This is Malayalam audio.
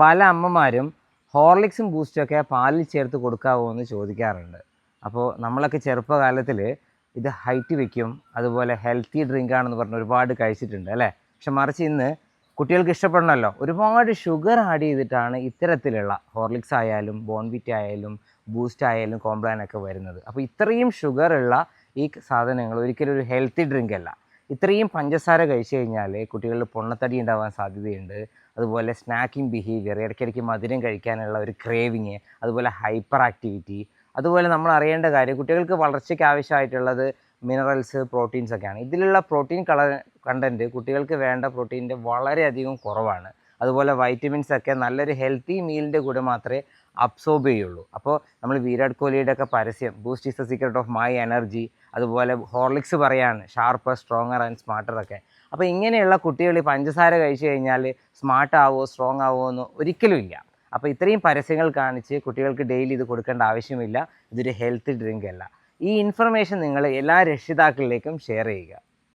പല അമ്മമാരും ഹോർലിക്സും ബൂസ്റ്റൊക്കെ പാലിൽ ചേർത്ത് കൊടുക്കാവോ എന്ന് ചോദിക്കാറുണ്ട്. അപ്പോൾ നമ്മളൊക്കെ ചെറുപ്പകാലത്തിൽ ഇത് ഹൈറ്റ് വയ്ക്കും, അതുപോലെ ഹെൽത്തി ഡ്രിങ്കാണെന്ന് പറഞ്ഞ് ഒരുപാട് കഴിച്ചിട്ടുണ്ട് അല്ലേ. പക്ഷെ മറിച്ച് ഇന്ന് കുട്ടികൾക്ക് ഇഷ്ടപ്പെടണമല്ലോ, ഒരുപാട് ഷുഗർ ആഡ് ചെയ്തിട്ടാണ് ഇത്തരത്തിലുള്ള ഹോർലിക്സ് ആയാലും ബോൺവിറ്റ ആയാലും ബൂസ്റ്റ് ആയാലും കോംപ്ലാനൊക്കെ വരുന്നത്. അപ്പോൾ ഇത്രയും ഷുഗറുള്ള ഈ സാധനങ്ങൾ ഒരിക്കലും ഒരു ഹെൽത്തി ഡ്രിങ്ക് അല്ല. ഇത്രയും പഞ്ചസാര കഴിച്ചു കഴിഞ്ഞാൽ കുട്ടികളിൽ പൊണ്ണത്തടി ഉണ്ടാവാൻ സാധ്യതയുണ്ട്. അതുപോലെ സ്നാക്കിംഗ് ബിഹേവിയർ, ഇടയ്ക്കിടയ്ക്ക് മധുരം കഴിക്കാനുള്ള ഒരു ക്രേവിങ്, അതുപോലെ ഹൈപ്പർ ആക്ടിവിറ്റി. അതുപോലെ നമ്മൾ അറിയേണ്ട കാര്യം, കുട്ടികൾക്ക് വളർച്ചയ്ക്ക് ആവശ്യമായിട്ടുള്ളത് മിനറൽസ്, പ്രോട്ടീൻസ് ഒക്കെയാണ്. ഇതിലുള്ള പ്രോട്ടീൻ കണ്ടൻറ്റ് കുട്ടികൾക്ക് വേണ്ട പ്രോട്ടീൻ്റെ വളരെയധികം കുറവാണ്. അതുപോലെ വൈറ്റമിൻസ് ഒക്കെ നല്ലൊരു ഹെൽത്തി മീലിൻ്റെ കൂടെ മാത്രമേ അബ്സോർബ് ചെയ്യുള്ളൂ. അപ്പോൾ നമ്മൾ വിരാട് കോഹ്ലിയുടെ ഒക്കെ പരസ്യം boost is the secret of my energy, അതുപോലെ ഹോർലിക്സ് പറയാണ് ഷാർപ്പർ, സ്ട്രോങ്ങർ ആൻഡ് സ്മാർട്ടർ ഒക്കെ. അപ്പോൾ ഇങ്ങനെയുള്ള കുട്ടികൾ ഈ പഞ്ചസാര കഴിച്ചു കഴിഞ്ഞാൽ സ്മാർട്ട് ആവോ സ്ട്രോങ് ആവോ എന്ന് ഒരിക്കലും ഇല്ല. അപ്പോൾ ഇത്രയും പരസ്യങ്ങൾ കാണിച്ച് കുട്ടികൾക്ക് ഡെയിലി ഇത് കൊടുക്കേണ്ട ആവശ്യമില്ല. ഇതൊരു ഹെൽത്ത് ഡ്രിങ്ക് അല്ല. ഈ ഇൻഫർമേഷൻ നിങ്ങൾ എല്ലാ രക്ഷിതാക്കളിലേക്കും ഷെയർ ചെയ്യുക.